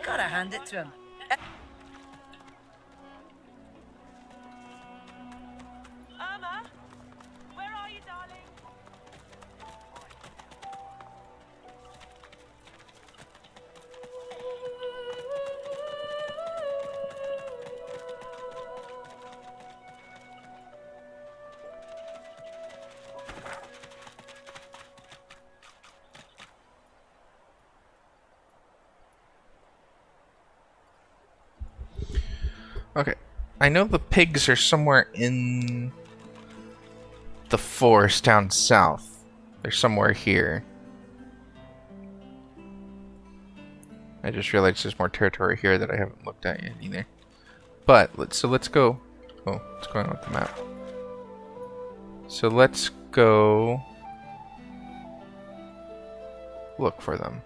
Gotta hand it to him. Irma, where are you, darling? Okay. I know the pigs are somewhere in the forest down south. They're somewhere here. I just realized there's more territory here that I haven't looked at yet either. But let's go. Oh, what's going on with the map? So let's go look for them.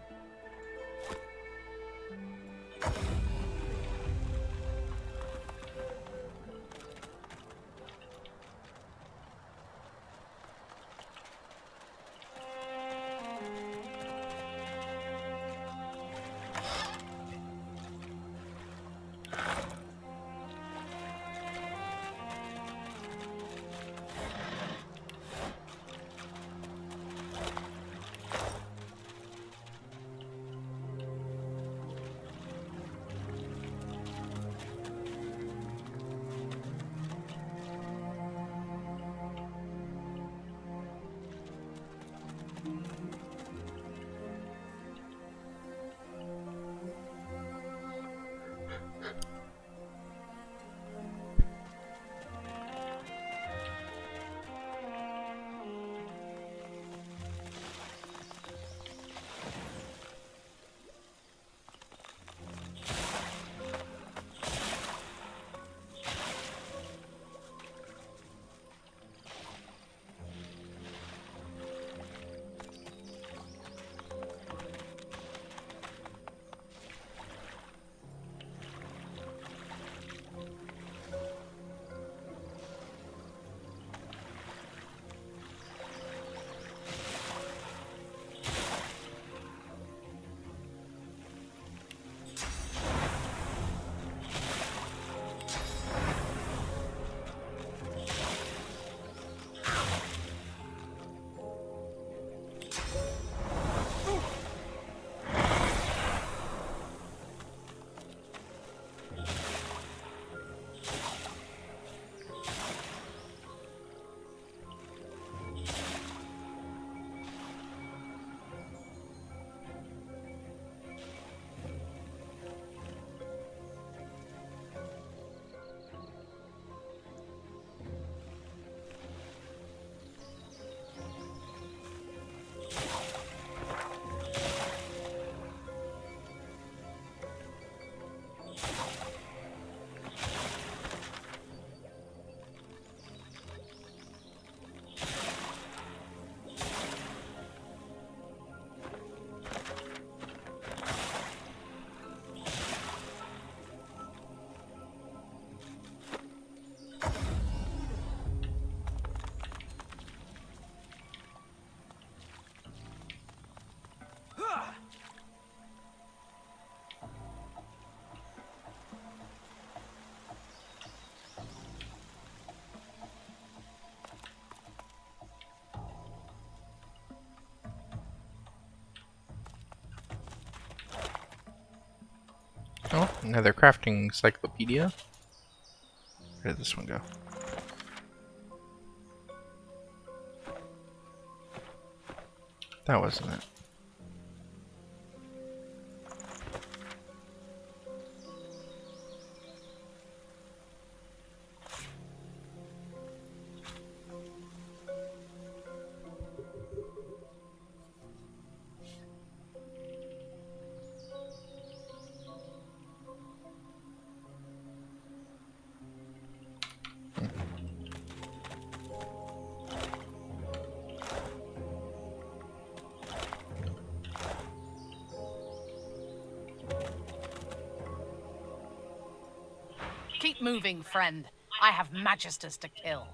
Oh, another crafting encyclopedia. Where did this one go? That wasn't it. Keep moving, friend. I have magisters to kill.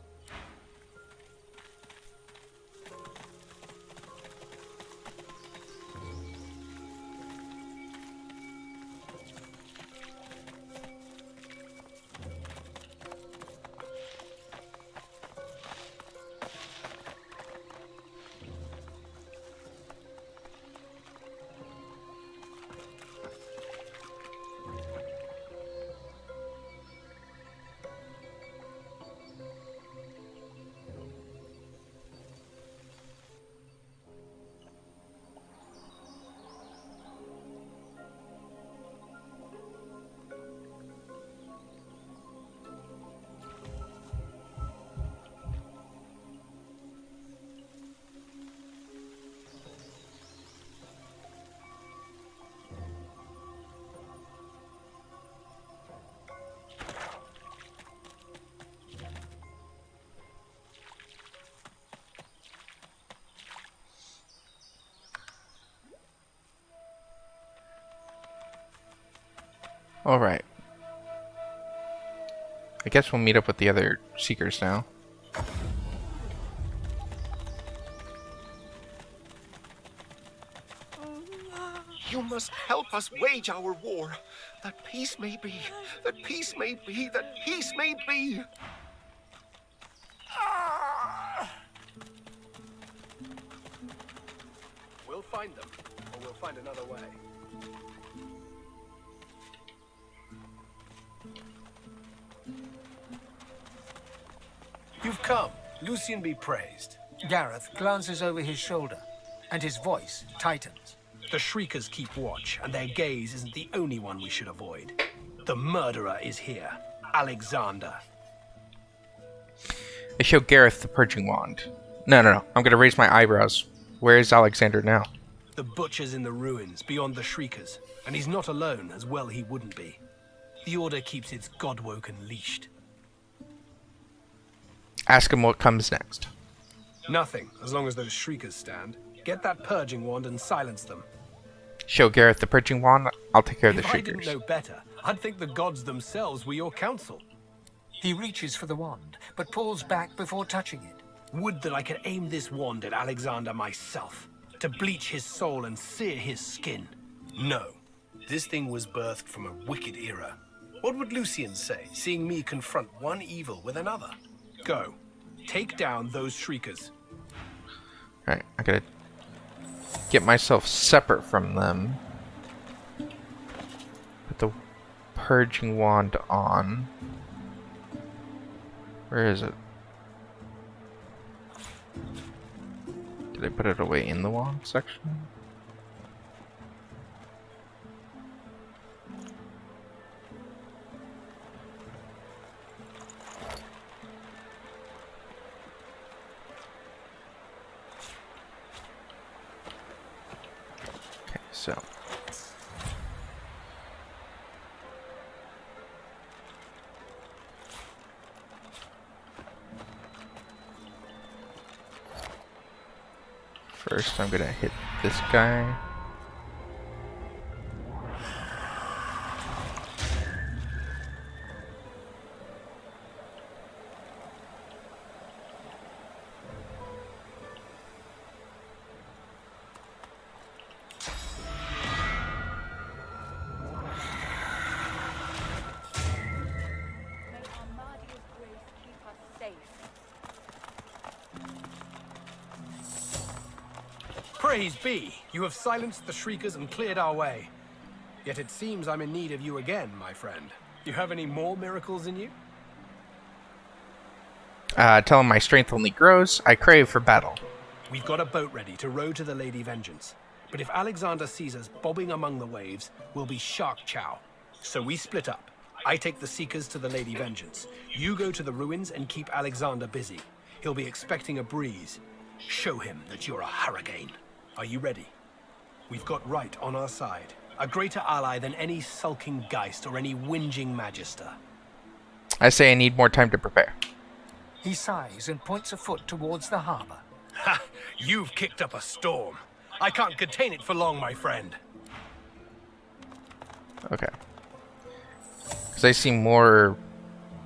Alright. I guess we'll meet up with the other Seekers now. You must help us wage our war, that peace may be, that peace may be, that peace may be. We'll find them, or we'll find another way. You've come. Lucian be praised. Gareth glances over his shoulder, and his voice tightens. The Shriekers keep watch, and their gaze isn't the only one we should avoid. The murderer is here, Alexander. I show Gareth the purging wand. No. I'm gonna raise my eyebrows. Where is Alexander now? The butcher's in the ruins, beyond the Shriekers. And he's not alone, as well he wouldn't be. The Order keeps its godwoken leashed. Ask him what comes next. Nothing, as long as those Shriekers stand. Get that purging wand and silence them. Show Gareth the purging wand. I'll take care of the If I didn't Shriekers. know better, I'd think the gods themselves were your counsel. He reaches for the wand, but pulls back before touching it. Would that I could aim this wand at Alexander myself, to bleach his soul and sear his skin. No, this thing was birthed from a wicked era. What would Lucian say, seeing me confront one evil with another? Go, take down those Shriekers. Alright, I gotta get myself separate from them. Put the purging wand on. Where is it? Did I put it away in the wand section? Okay, so first, I'm gonna hit this guy. May Armadia's grace keep us safe. Praise be, you have silenced the Shriekers and cleared our way. Yet it seems I'm in need of you again, my friend. You have any more miracles in you? Tell him my strength only grows. I crave for battle. We've got a boat ready to row to the Lady Vengeance. But if Alexander sees us bobbing among the waves, we'll be shark chow. So we split up. I take the Seekers to the Lady Vengeance. You go to the ruins and keep Alexander busy. He'll be expecting a breeze. Show him that you're a hurricane. Are you ready? We've got right on our side. A greater ally than any sulking Geist or any whinging Magister. I say I need more time to prepare. He sighs and points a foot towards the harbor. Ha! You've kicked up a storm. I can't contain it for long, my friend. Okay. Because I see more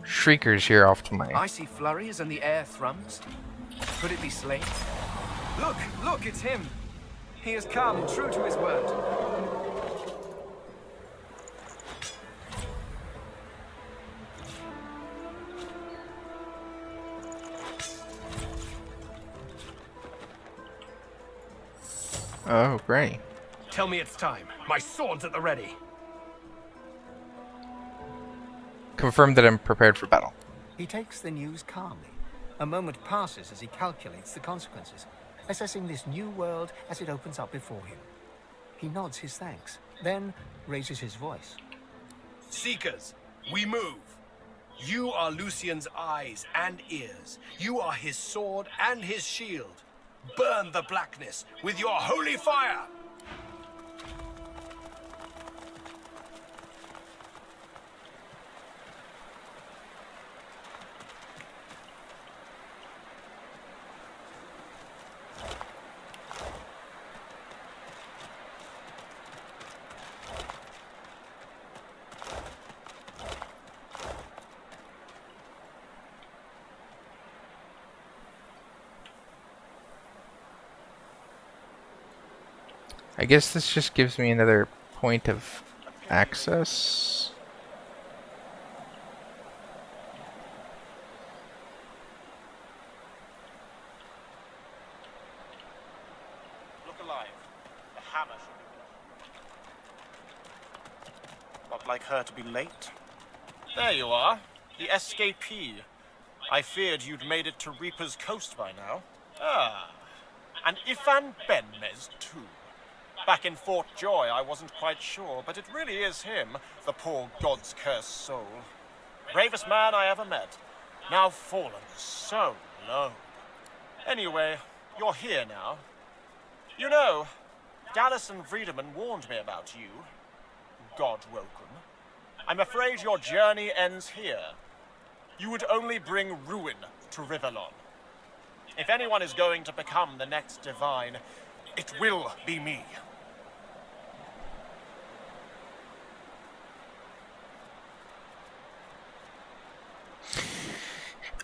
Shriekers here off to my... I see flurries and the air thrums. Could it be Slane? Look, look, it's him. He has come, true to his word. Oh, great. Tell me it's time. My sword's at the ready. Confirm that I'm prepared for battle. He takes the news calmly. A moment passes as he calculates the consequences, assessing this new world as it opens up before him. He nods his thanks, then raises his voice. Seekers, we move. You are Lucian's eyes and ears. You are his sword and his shield. Burn the blackness with your holy fire! I guess this just gives me another point of access. Look alive. The hammer should be. Not like her to be late. There you are, the escapee. I feared you'd made it to Reaper's Coast by now. Ah, and Ifan Benmez too. Back in Fort Joy, I wasn't quite sure, but it really is him, the poor god's cursed soul. Bravest man I ever met. Now fallen so low. Anyway, you're here now. You know, Dallas and Friedemann warned me about you. God-woken. I'm afraid your journey ends here. You would only bring ruin to Rivellon. If anyone is going to become the next divine, it will be me.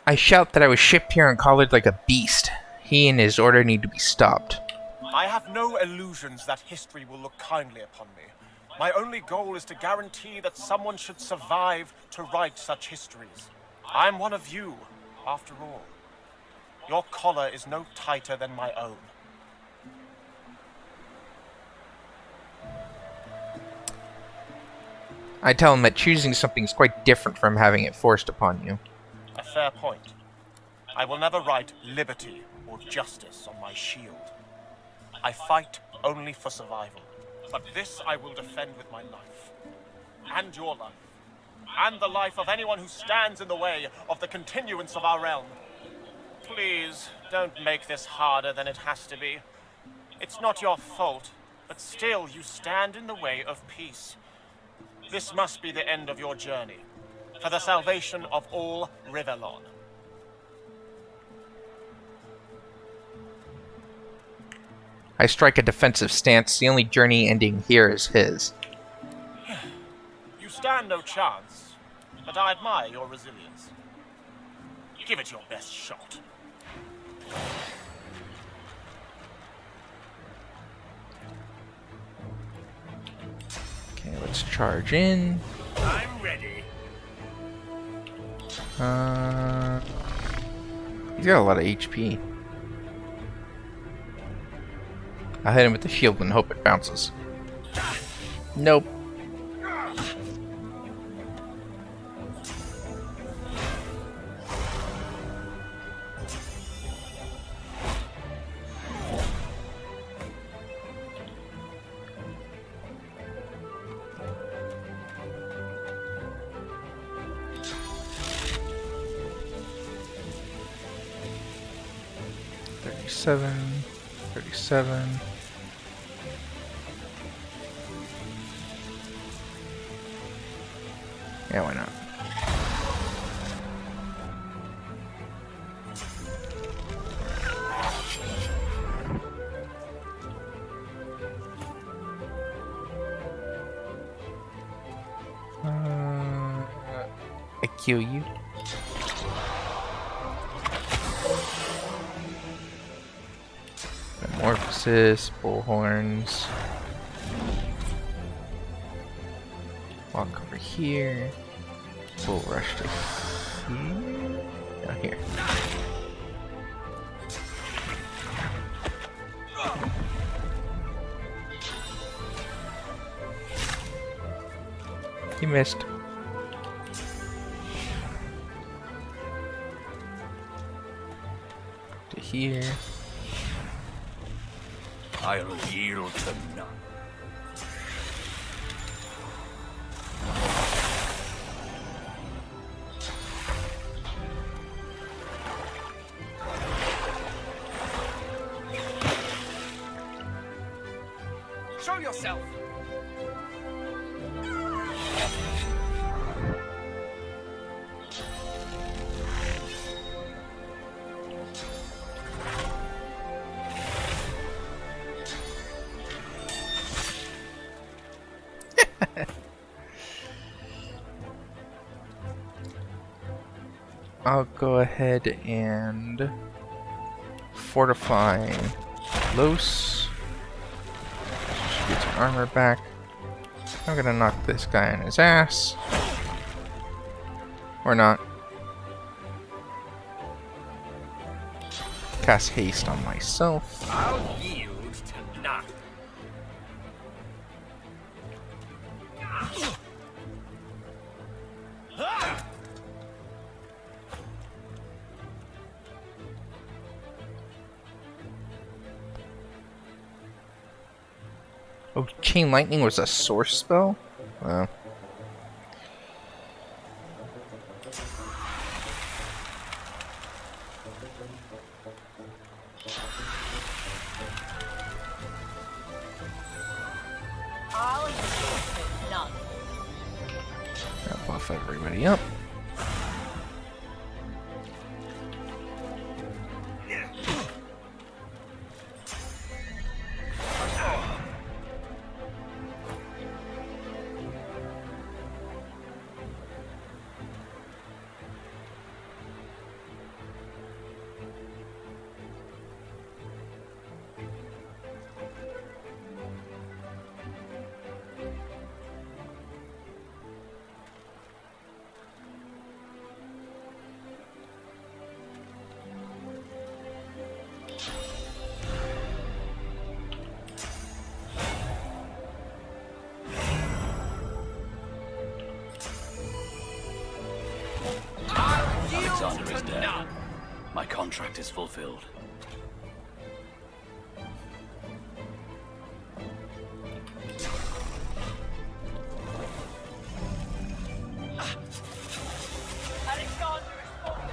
I shout that I was shipped here and collared like a beast. He and his order need to be stopped. I have no illusions that history will look kindly upon me. My only goal is to guarantee that someone should survive to write such histories. I'm one of you, after all. Your collar is no tighter than my own. I tell him that choosing something is quite different from having it forced upon you. A fair point. I will never write liberty or justice on my shield. I fight only for survival. But this I will defend with my life. And your life. And the life of anyone who stands in the way of the continuance of our realm. Please, don't make this harder than it has to be. It's not your fault, but still you stand in the way of peace. This must be the end of your journey, for the salvation of all Rivellon. I strike a defensive stance. The only journey ending here is his. You stand no chance, but I admire your resilience. Give it your best shot. Okay, let's charge in. I'm ready. He's got a lot of HP. I'll hit him with the shield and hope it bounces. Nope. $37. Yeah, why not? I kill you. Metamorphosis, bullhorns. Walk over here. Bull rush to here. Down here. You missed. To here. I'll yield to none. Show yourself! I'll go ahead and fortify Los. Get some armor back. I'm gonna knock this guy in his ass. Or not. Cast haste on myself. I'll yield to none. Oh, Chain Lightning was a source spell? Wow. I'll yield to none. I'll buff everybody up. Alexander is dead. My contract is fulfilled. Alexander is fallen,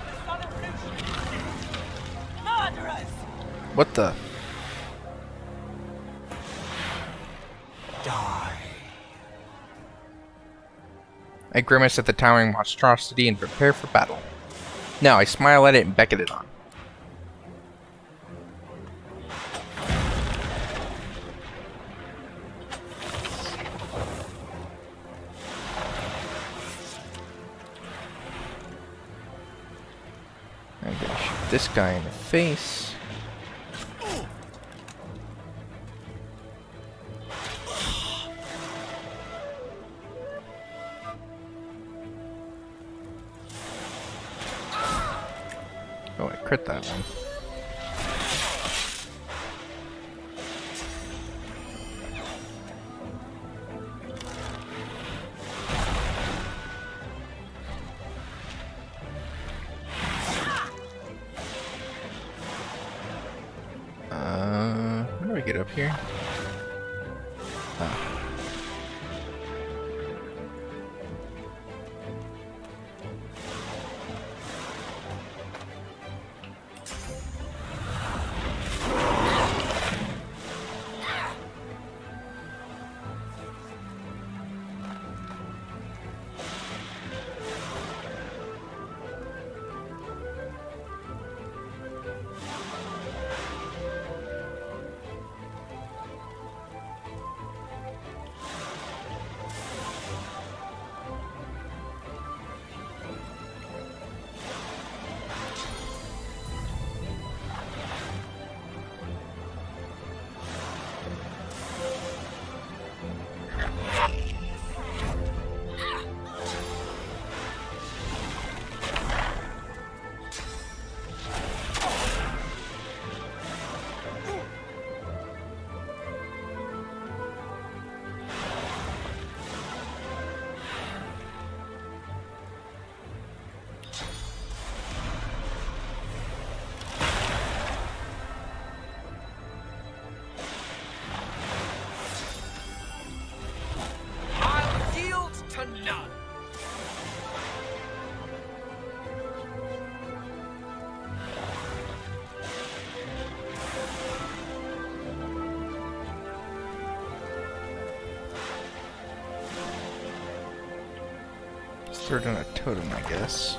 the son of Lucius. Murderers! What the? Die. I grimace at the towering monstrosity and prepare for battle. Now I smile at it and beckon it on. I'm gonna shoot this guy in the face. Oh, I crit that one. How do I get up here? Ah. Throw down a totem, I guess.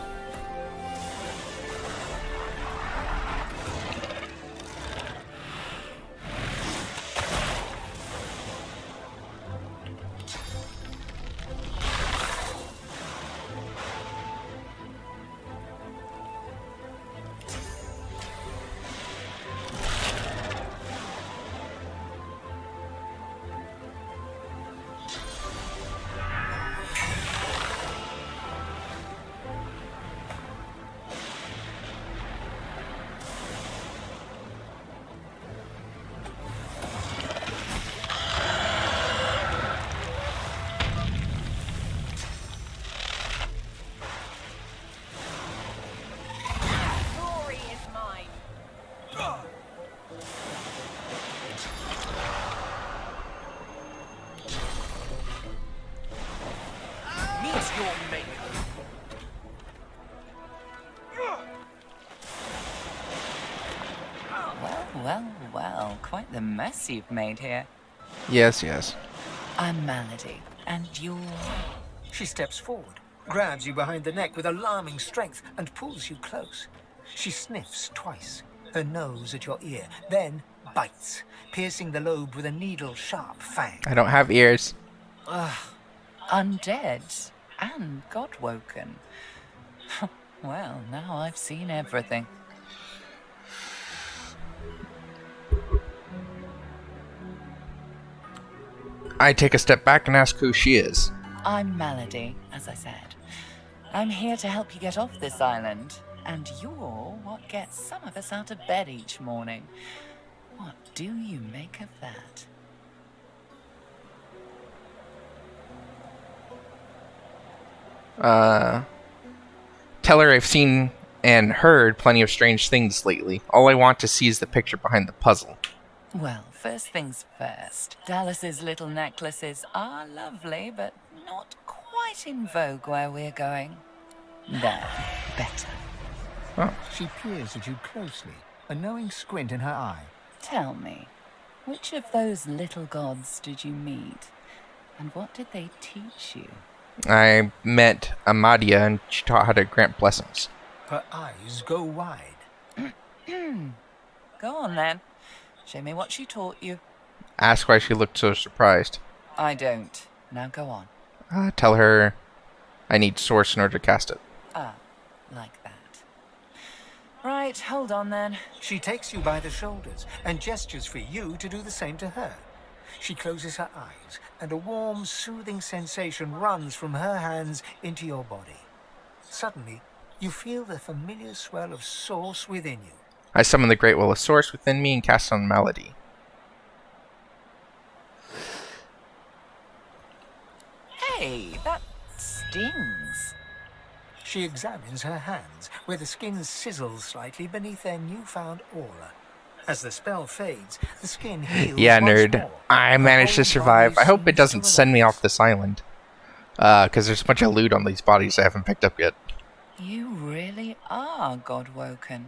your maker. Well, well, well, quite the mess you've made here. Yes, yes. I'm Malady, and you're... She steps forward, grabs you behind the neck with alarming strength, and pulls you close. She sniffs twice, her nose at your ear, then bites, piercing the lobe with a needle-sharp fang. I don't have ears. undead and godwoken. Well, now I've seen everything. I take a step back and ask who she is. I'm Malady, as I said. I'm here to help you get off this island, and you're what gets some of us out of bed each morning. What do you make of that? Tell her I've seen and heard plenty of strange things lately. All I want to see is the picture behind the puzzle. Well, first things first. Dallas's little necklaces are lovely, but not quite in vogue where we're going. There, better. Oh. She peers at you closely, a knowing squint in her eye. Tell me, which of those little gods did you meet? And what did they teach you? I met Amadia and she taught how to grant blessings. Her eyes go wide. Go on then. Show me what she taught you. Ask why she looked so surprised. I don't. Now go on. Tell her I need source in order to cast it. Ah, like that. Right, hold on then. She takes you by the shoulders and gestures for you to do the same to her. She closes her eyes, and a warm, soothing sensation runs from her hands into your body. Suddenly, you feel the familiar swell of source within you. I summon the Great Well of Source within me and cast on Malady. Hey, that stings. She examines her hands, where the skin sizzles slightly beneath their newfound aura. As the spell fades, the skin heals Yeah, once nerd. more. I managed to Her whole survive. body I hope it seems doesn't to send me relax. off this island. Because there's a bunch of loot on these bodies I haven't picked up yet. You really are godwoken.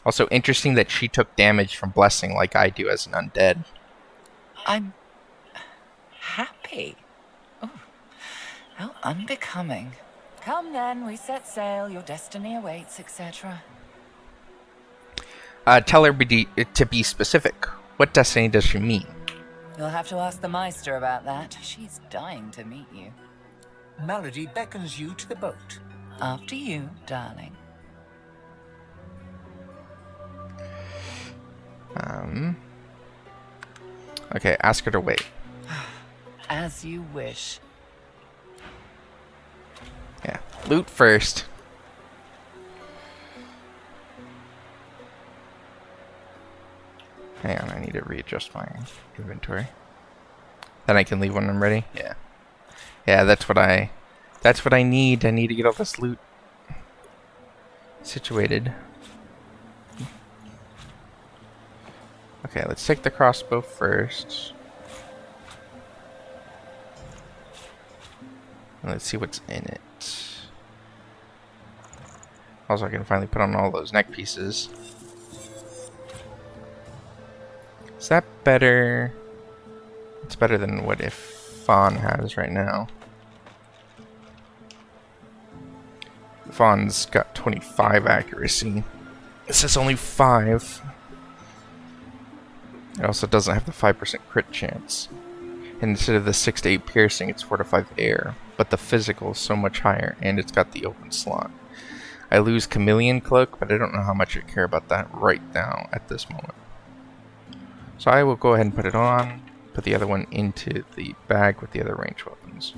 Also, interesting that she took damage from blessing like I do as an undead. I'm happy. Oh, how unbecoming. Come then, we set sail, your destiny awaits, etc. Tell her to be specific. What destiny does she mean? You'll have to ask the Meister about that. She's dying to meet you. Malady beckons you to the boat. After you, darling. Okay, ask her to wait. As you wish. Yeah, loot first. Hang on, I need to readjust my inventory. Then I can leave when I'm ready. Yeah. Yeah, that's what I need. I need to get all this loot situated. Okay, let's take the crossbow first. And let's see what's in it. Also, I can finally put on all those neck pieces. Is that better? It's better than what if Fane has right now. Fawn's got 25 accuracy. This is only 5. It also doesn't have the 5% crit chance. And instead of the 6 to 8 piercing, it's 4 to 5 air. But the physical is so much higher, and it's got the open slot. I lose Chameleon Cloak, but I don't know how much I care about that right now at this moment. So I will go ahead and put it on. Put the other one into the bag with the other ranged weapons.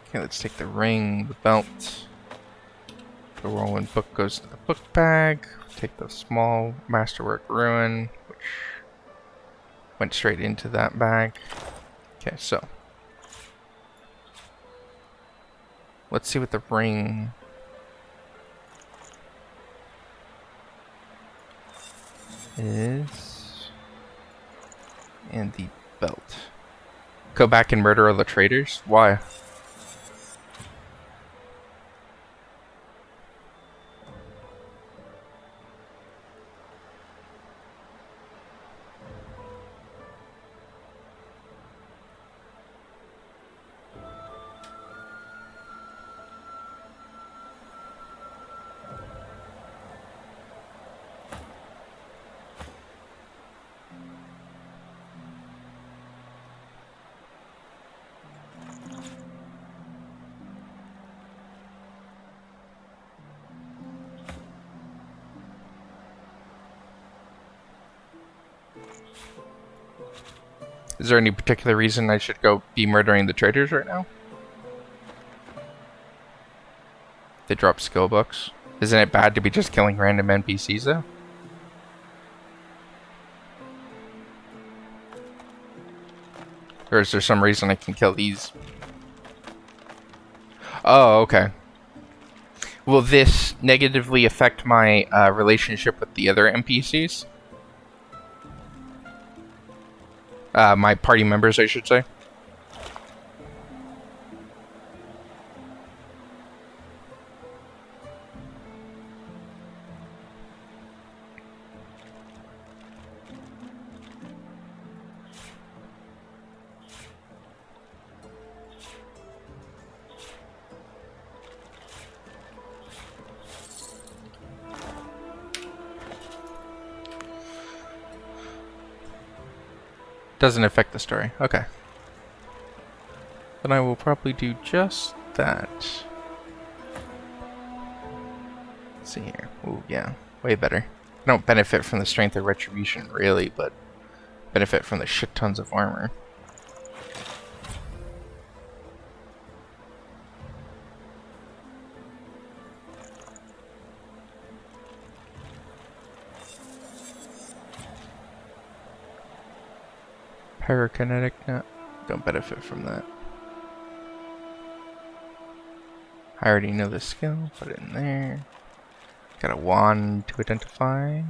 Okay, let's take the ring, the belt. The whirlwind book goes to the book bag. Take the small masterwork ruin, which went straight into that bag. Okay, so let's see what the ring. is... and the belt. Go back and murder all the traitors? Why? Is there any particular reason I should go be murdering the traitors right now? They drop skill books. Isn't it bad to be just killing random NPCs though? Or is there some reason I can kill these? Oh, okay. Will this negatively affect my relationship with the other NPCs? My party members, I should say. Doesn't affect the story. Okay. Then I will probably do just that. Let's see here. Ooh, yeah. Way better. I don't benefit from the strength of retribution, really, but benefit from the shit tons of armor. Pyrokinetic, no, don't benefit from that. I already know the skill, put it in there. Got a wand to identify.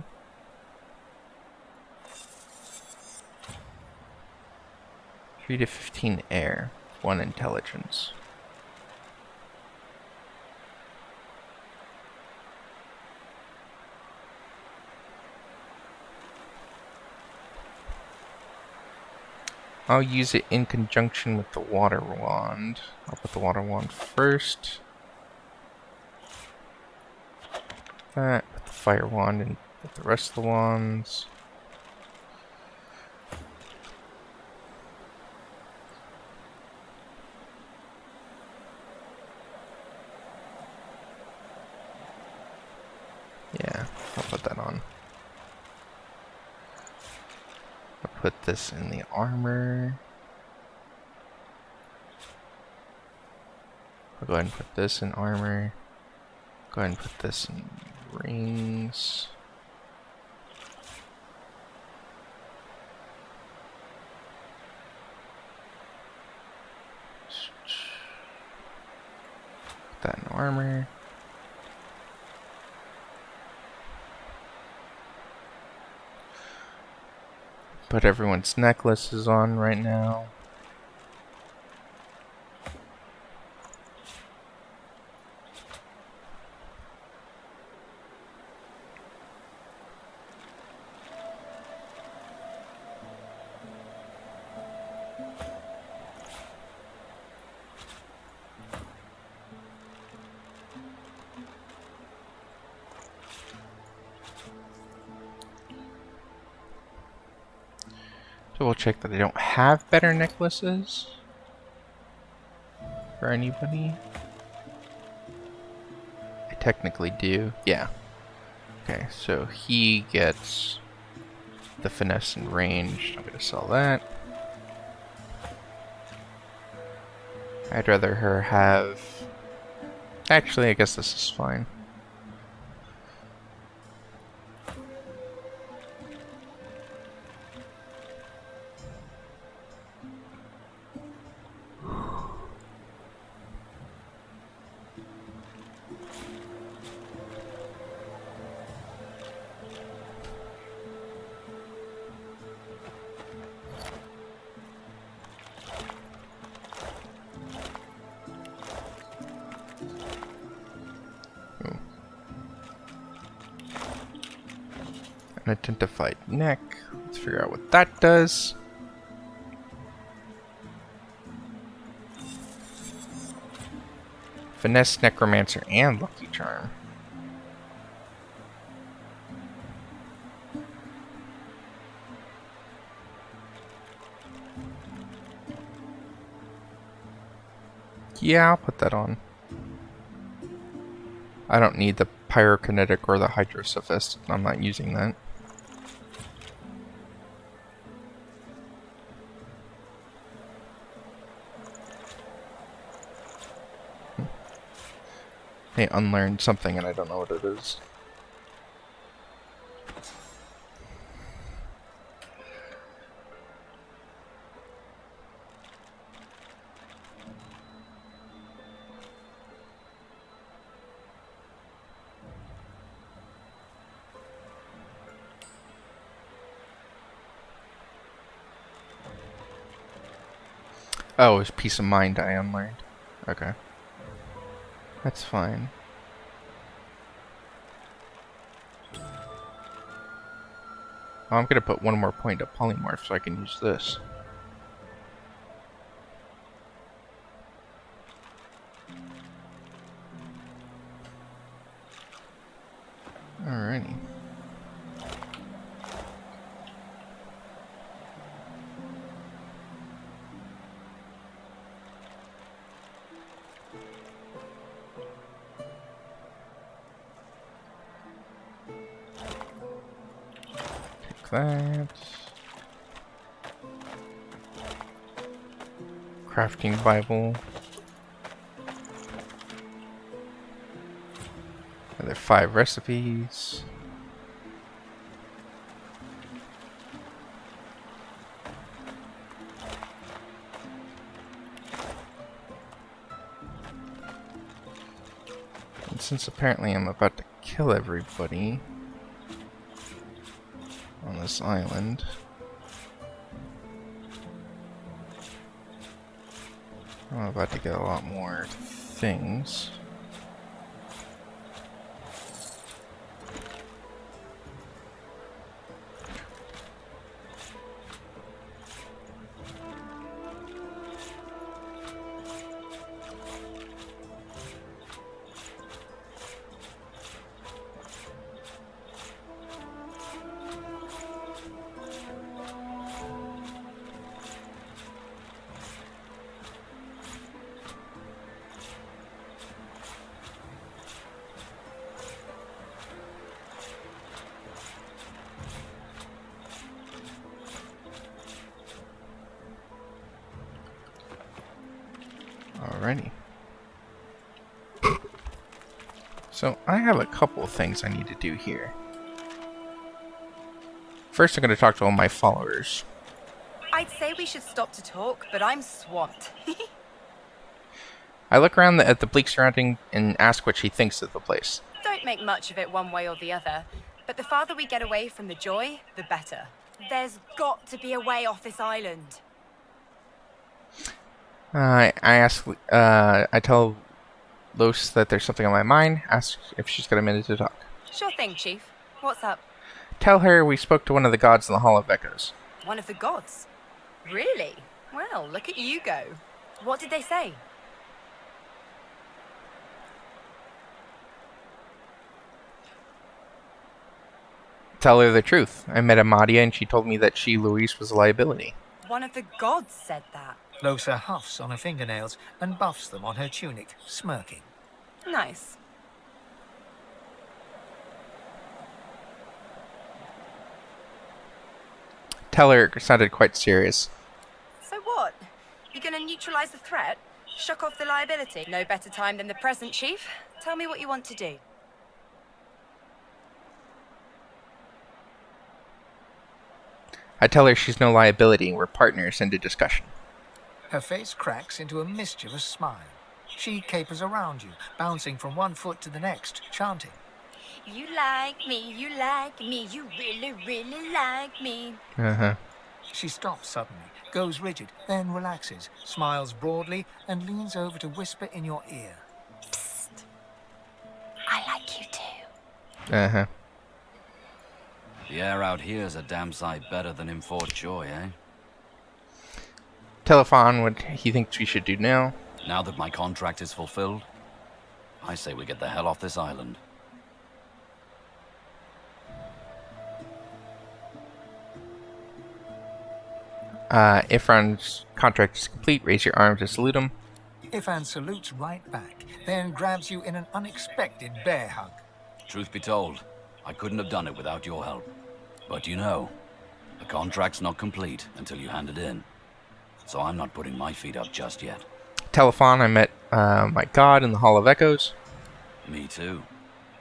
Three to 15 air, 1 intelligence. I'll use it in conjunction with the water wand. I'll put the water wand first. That, put the fire wand and put the rest of the wands. Yeah, I'll put that on. I'll put this in the armor. I'll go ahead and put this in armor. Go ahead and put this in rings. Put that in armor. Put everyone's necklaces on right now. Double check that I don't have better necklaces for anybody. I technically do. Yeah. Okay, so he gets the finesse and range. I'm gonna sell that. I'd rather her have... Actually, I guess this is fine. Unidentified neck. Let's figure out what that does. Finesse, Necromancer, and Lucky Charm. Yeah, I'll put that on. I don't need the Pyrokinetic or the Hydrosophist. I'm not using that. They unlearned something and I don't know what it is. Oh, it's Peace of Mind I unlearned. Okay. That's fine. Oh, I'm gonna put one more point of polymorph so I can use this. Alrighty. That. Crafting Bible. Another 5 recipes. And since apparently I'm about to kill everybody on this island, I'm about to get a lot more things. Alrighty. So I have a couple of things I need to do here. First, I'm going to talk to all my followers. I'd say we should stop to talk, but I'm swamped. I look around at the bleak surrounding and ask what she thinks of the place. Don't make much of it one way or the other, but the farther we get away from the joy, the better. There's got to be a way off this island. I tell Los that there's something on my mind, ask if she's got a minute to talk. Sure thing, Chief. What's up? Tell her we spoke to one of the gods in the Hall of Echoes. One of the gods? Really? Well, look at you go. What did they say? Tell her the truth. I met Amadia and she told me that she, Louise, was a liability. One of the gods said that. Losa huffs on her fingernails and buffs them on her tunic, smirking. Nice. Tell her it sounded quite serious. So what? You gonna neutralize the threat? Shuck off the liability? No better time than the present, Chief. Tell me what you want to do. I tell her she's no liability and we're partners in the discussion. Her face cracks into a mischievous smile. She capers around you, bouncing from one foot to the next, chanting. You like me, you really, really like me. Uh-huh. She stops suddenly, goes rigid, then relaxes, smiles broadly, and leans over to whisper in your ear. Psst. I like you too. Uh-huh. The air out here's a damn sight better than in Fort Joy, eh? Telephone what he thinks we should do now. Now that my contract is fulfilled, I say we get the hell off this island. Ifran's contract is complete. Raise your arm to salute him. Ifan salutes right back, then grabs you in an unexpected bear hug. Truth be told, I couldn't have done it without your help. But you know, the contract's not complete until you hand it in. So I'm not putting my feet up just yet. Telephone, I met my god in the Hall of Echoes. Me too.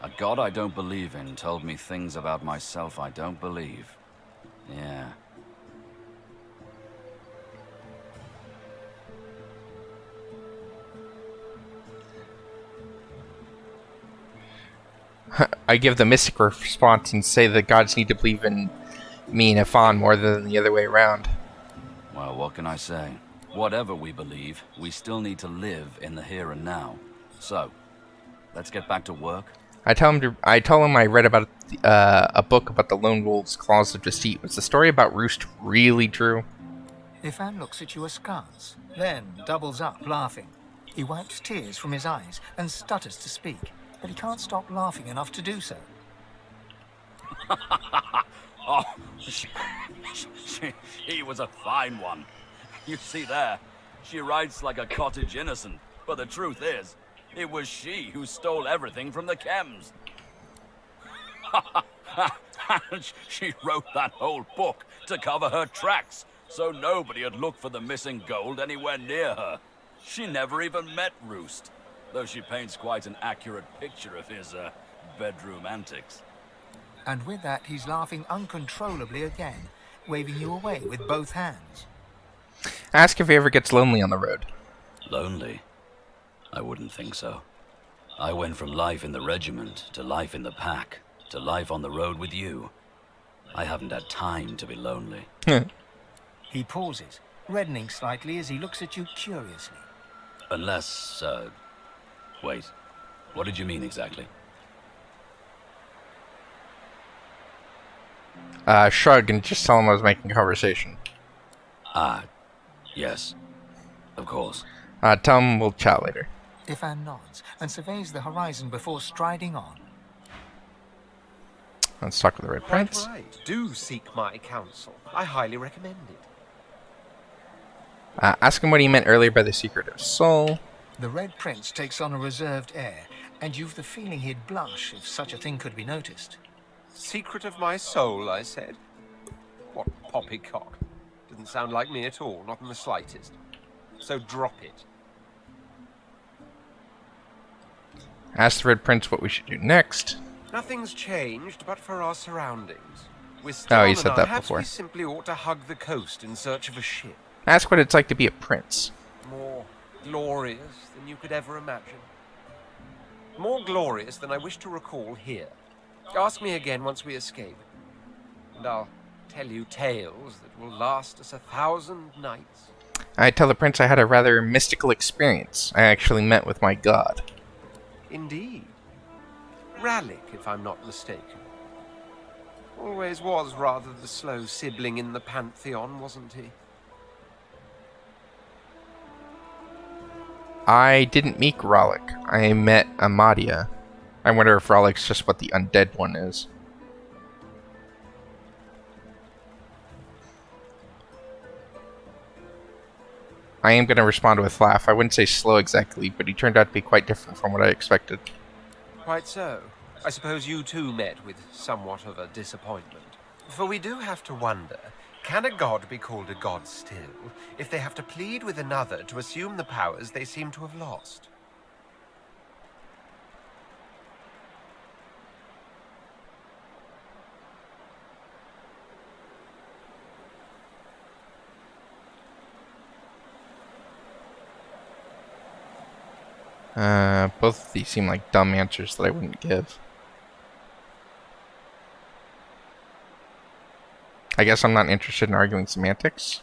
A god I don't believe in told me things about myself I don't believe. Yeah. I give the mystic response and say the gods need to believe in me and Ifan more than the other way around. Well, what can I say? Whatever we believe, we still need to live in the here and now. So, let's get back to work. I tell him I read about a book about the lone wolf's claws of deceit. Was the story about Roost really true? Ifan looks at you askance, then doubles up, laughing. He wipes tears from his eyes and stutters to speak, but he can't stop laughing enough to do so. Oh, he was a fine one. You see there, she writes like a cottage innocent, but the truth is, it was she who stole everything from the Chems. And she wrote that whole book to cover her tracks, so nobody would look for the missing gold anywhere near her. She never even met Roost, though she paints quite an accurate picture of his, bedroom antics. And with that, he's laughing uncontrollably again, waving you away with both hands. Ask if he ever gets lonely on the road. Lonely? I wouldn't think so. I went from life in the regiment, to life in the pack, to life on the road with you. I haven't had time to be lonely. He pauses, reddening slightly as he looks at you curiously. Unless, wait. What did you mean exactly? Shrug and just tell him I was making conversation. Ah, yes. Of course. Tell him we'll chat later. Ifan nods and surveys the horizon before striding on. Let's talk with the Red Quite Prince. right. Do seek my counsel. I highly recommend it. Ask him what he meant earlier by the secret of soul. The Red Prince takes on a reserved air, and you've the feeling he'd blush if such a thing could be noticed. Secret of my soul, I said. What poppycock. Didn't sound like me at all, not in the slightest. So drop it. Ask the Red Prince what we should do next. Nothing's changed but for our surroundings. We're still Oh, you said that perhaps before. we simply ought to hug the coast in search of a ship. Ask what it's like to be a prince. More glorious than you could ever imagine. More glorious than I wish to recall here. Ask me again once we escape, and I'll tell you tales that will last us 1,000 nights. I tell the prince I had a rather mystical experience. I actually met with my god. Indeed. Rallic, if I'm not mistaken. Always was rather the slow sibling in the pantheon, wasn't he? I didn't meet Rallic. I met Amadia. I wonder if Rallic's just what the undead one is. I am going to respond with laugh. I wouldn't say slow exactly, but he turned out to be quite different from what I expected. Quite so. I suppose you too met with somewhat of a disappointment. For we do have to wonder, can a god be called a god still, if they have to plead with another to assume the powers they seem to have lost? Both of these seem like dumb answers that I wouldn't give. I guess I'm not interested in arguing semantics.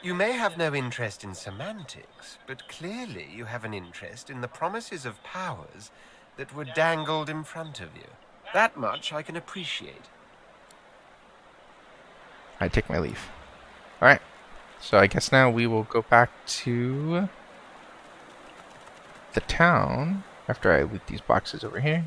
You may have no interest in semantics, but clearly you have an interest in the promises of powers that were dangled in front of you. That much I can appreciate. I take my leave. Alright. So I guess now we will go back to the town after I loot these boxes over here.